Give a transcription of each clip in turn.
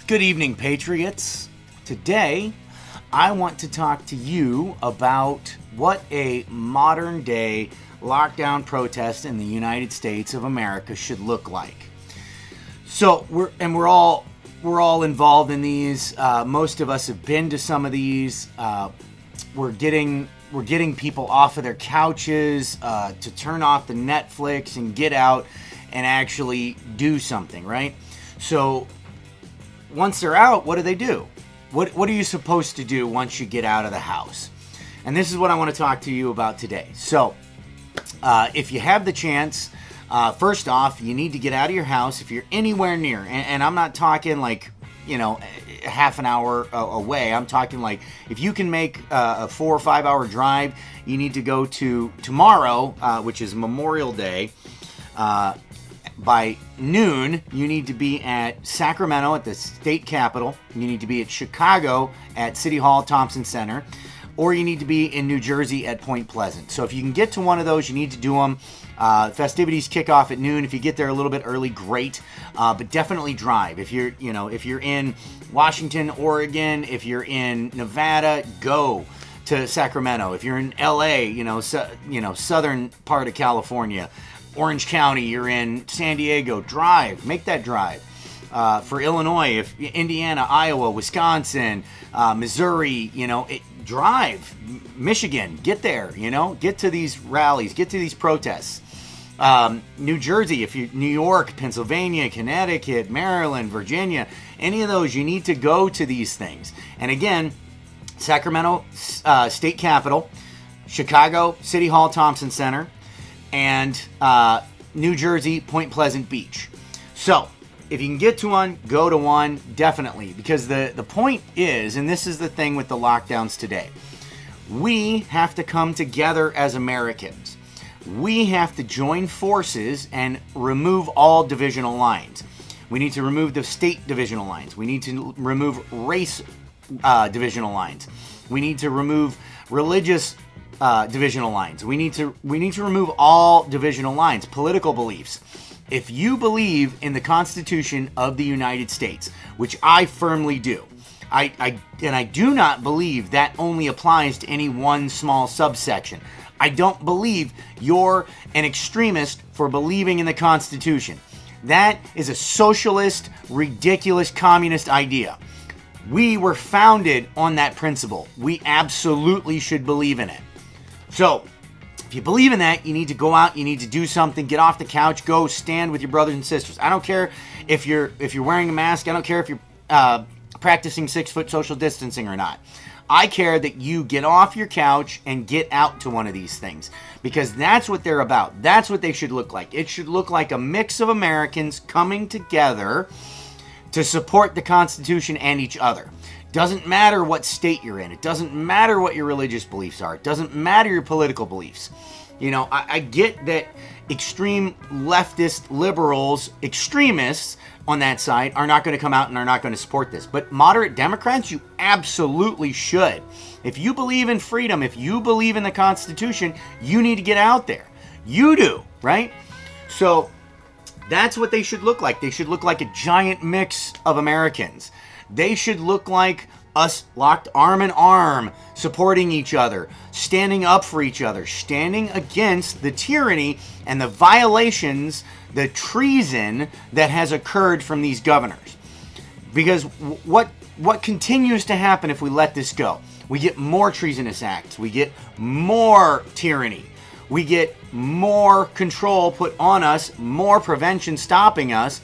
Good evening, Patriots. Today, I want to talk to you about what a modern day lockdown protest in the United States of America should look like. So we're all involved in these. Most of us have been to some of these. We're getting people off of their couches to turn off the Netflix and get out and actually do something, right? So once they're out, what do? What are you supposed to do once you get out of the house? And this is what I want to talk to you about today. So if you have the chance, first off, you need to get out of your house if you're anywhere near. And I'm not talking like, half an hour away. I'm talking like if you can make a 4 or 5 hour drive, you need to go to tomorrow, which is Memorial Day. By noon, you need to be at Sacramento at the state capitol. You need to be at Chicago at City Hall Thompson Center, or you need to be in New Jersey at Point Pleasant. So if you can get to one of those, you need to do them. Festivities kick off at noon. If you get there a little bit early, great. But definitely drive. If you're in Washington, Oregon, if you're in Nevada, go to Sacramento. If you're in LA, southern part of California, Orange County, you're in San Diego, drive. Make that drive. For Illinois, if Indiana, Iowa, Wisconsin, Missouri, drive. Michigan, get there, get to these rallies, get to these protests. New Jersey, if you New York, Pennsylvania, Connecticut, Maryland, Virginia, any of those, you need to go to these things. And again, Sacramento, state capitol, Chicago, City Hall Thompson Center, and New Jersey, Point Pleasant Beach. So if you can get to one, go to one, definitely. Because the point is, and this is the thing with the lockdowns today, we have to come together as Americans. We have to join forces and remove all divisional lines. We need to remove the state divisional lines. We need to remove race divisional lines. We need to remove religious divisional lines. We need to remove all divisional lines, political beliefs. If you believe in the Constitution of the United States, which I firmly do, I do not believe that only applies to any one small subsection. I don't believe you're an extremist for believing in the Constitution. That is a socialist, ridiculous, communist idea. We were founded on that principle. We absolutely should believe in it. So, if you believe in that, you need to go out, you need to do something, get off the couch, go stand with your brothers and sisters. I don't care if you're wearing a mask, I don't care if you're practicing 6-foot social distancing or not. I care that you get off your couch and get out to one of these things, because that's what they're about. That's what they should look like. It should look like a mix of Americans coming together to support the Constitution and each other. Doesn't matter what state you're in. It doesn't matter what your religious beliefs are. It doesn't matter your political beliefs. I get that extreme leftist liberals, extremists on that side are not going to come out and are not going to support this. But moderate Democrats, you absolutely should. If you believe in freedom, if you believe in the Constitution, you need to get out there. You do, right? So that's what they should look like. They should look like a giant mix of Americans. They should look like us locked arm in arm, supporting each other, standing up for each other, standing against the tyranny and the violations, the treason that has occurred from these governors. Because what continues to happen if we let this go? We get more treasonous acts. We get more tyranny. We get more control put on us, more prevention stopping us.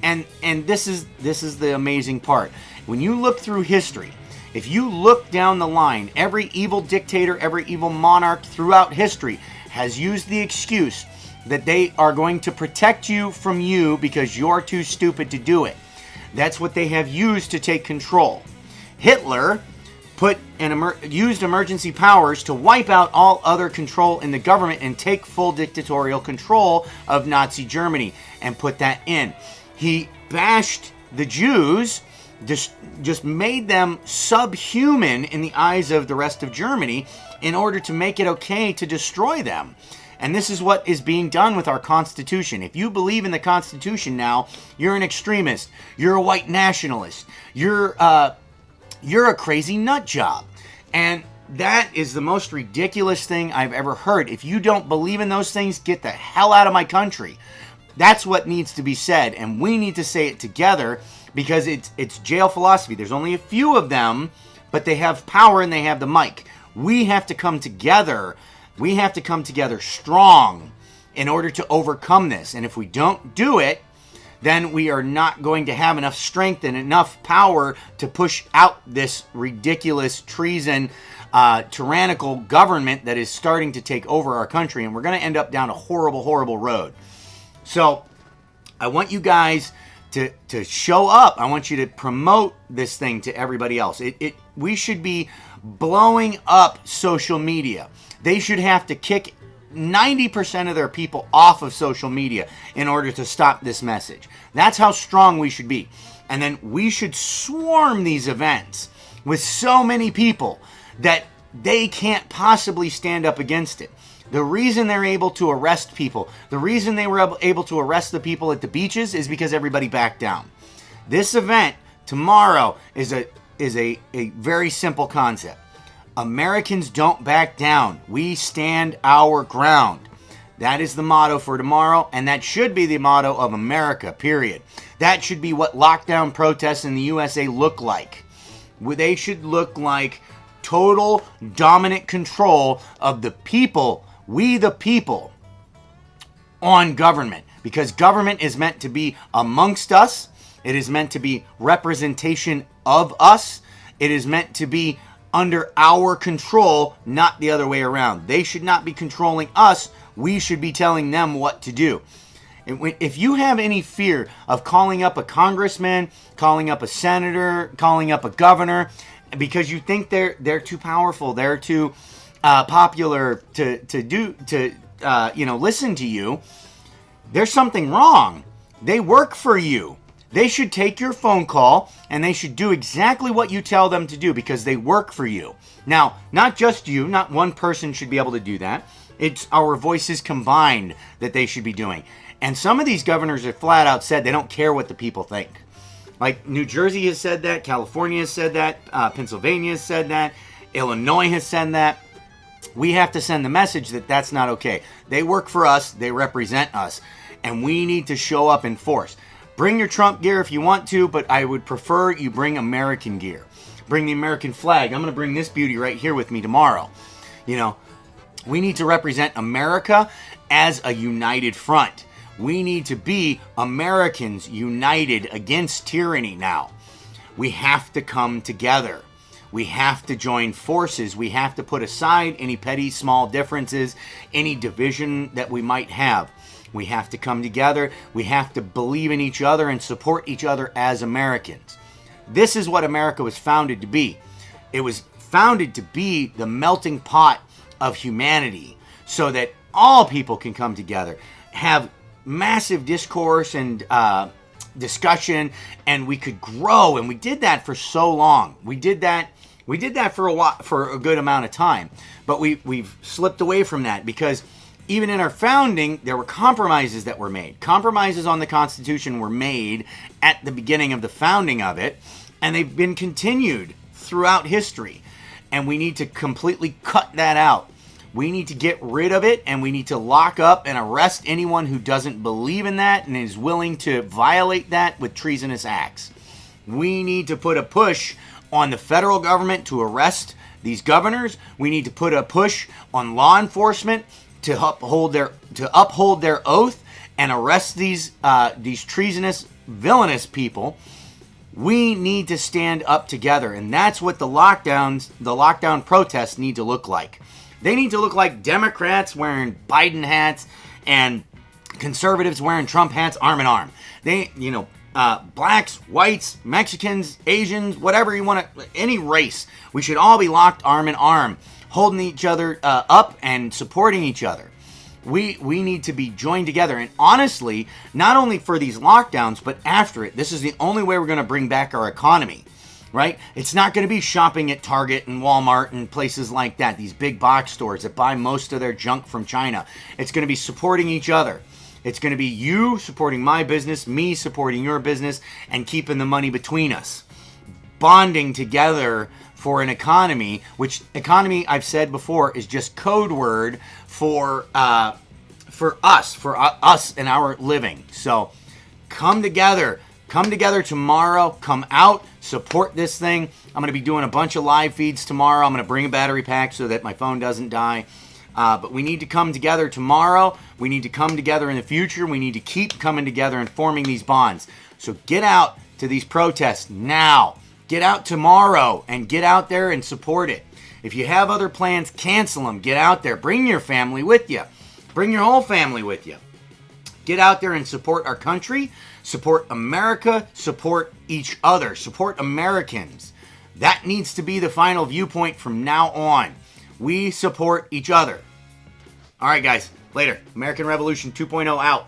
And this is the amazing part. When you look through history, if you look down the line, every evil dictator, every evil monarch throughout history has used the excuse that they are going to protect you from you because you're too stupid to do it. That's what they have used to take control. Hitler used emergency powers to wipe out all other control in the government and take full dictatorial control of Nazi Germany and put that in. He bashed the Jews, just made them subhuman in the eyes of the rest of Germany in order to make it okay to destroy them. And this is what is being done with our Constitution. If you believe in the Constitution now, you're an extremist. You're a white nationalist. You're a crazy nut job. And that is the most ridiculous thing I've ever heard. If you don't believe in those things, get the hell out of my country. That's what needs to be said. And we need to say it together because it's jail philosophy. There's only a few of them, but they have power and they have the mic. We have to come together. We have to come together strong in order to overcome this. And if we don't do it, then we are not going to have enough strength and enough power to push out this ridiculous treason, tyrannical government that is starting to take over our country. And we're going to end up down a horrible, horrible road. So I want you guys to show up. I want you to promote this thing to everybody else. We should be blowing up social media. They should have to kick 90% of their people off of social media in order to stop this message. That's how strong we should be. And then we should swarm these events with so many people that they can't possibly stand up against it. The reason they're able to arrest people, the reason they were able to arrest the people at the beaches is because everybody backed down. This event tomorrow is a very simple concept. Americans don't back down. We stand our ground. That is the motto for tomorrow, and that should be the motto of America, period. That should be what lockdown protests in the USA look like. They should look like total dominant control of the people, we the people, on government. Because government is meant to be amongst us. It is meant to be representation of us. It is meant to be under our control, not the other way around. They should not be controlling us. We should be telling them what to do. And if you have any fear of calling up a congressman, calling up a senator, calling up a governor, because you think they're too powerful, they're too popular to listen to you, there's something wrong. They work for you. They should take your phone call and they should do exactly what you tell them to do because they work for you. Now, not just you, not one person should be able to do that. It's our voices combined that they should be doing. And some of these governors have flat out said they don't care what the people think. Like New Jersey has said that, California has said that, Pennsylvania has said that, Illinois has said that. We have to send the message that that's not okay. They work for us, they represent us, and we need to show up in force. Bring your Trump gear if you want to, but I would prefer you bring American gear. Bring the American flag. I'm going to bring this beauty right here with me tomorrow. You know, we need to represent America as a united front. We need to be Americans united against tyranny now. We have to come together. We have to join forces. We have to put aside any petty small differences, any division that we might have. We have to come together. We have to believe in each other and support each other as Americans. This is what America was founded to be. It was founded to be the melting pot of humanity so that all people can come together, have massive discourse and discussion, and we could grow. And we did that for so long. We did that for a good amount of time. But we've slipped away from that because even in our founding, there were compromises that were made. Compromises on the Constitution were made at the beginning of the founding of it, and they've been continued throughout history. And we need to completely cut that out. We need to get rid of it, and we need to lock up and arrest anyone who doesn't believe in that and is willing to violate that with treasonous acts. We need to put a push on the federal government to arrest these governors. We need to put a push on law enforcement to uphold their oath and arrest these treasonous, villainous people. We need to stand up together, and that's what the lockdown protests need to look like. They need to look like Democrats wearing Biden hats and conservatives wearing Trump hats, arm in arm. Blacks, whites, Mexicans, Asians, whatever you want to, any race. We should all be locked arm in arm, holding each other up and supporting each other. We need to be joined together. And honestly, not only for these lockdowns, but after it, this is the only way we're going to bring back our economy. right? It's not going to be shopping at Target and Walmart and places like that, these big box stores that buy most of their junk from China. It's going to be supporting each other. It's going to be you supporting my business, me supporting your business, and keeping the money between us. Bonding together for an economy, which economy, I've said before, is just code word for us and our living. So come together tomorrow. Come out, support this thing. I'm going to be doing a bunch of live feeds tomorrow. I'm going to bring a battery pack so that my phone doesn't die. But we need to come together tomorrow. We need to come together in the future. We need to keep coming together and forming these bonds. So get out to these protests now. Get out tomorrow and get out there and support it. If you have other plans, cancel them. Get out there. Bring your family with you. Bring your whole family with you. Get out there and support our country. Support America. Support each other. Support Americans. That needs to be the final viewpoint from now on. We support each other. All right, guys. Later. American Revolution 2.0 out.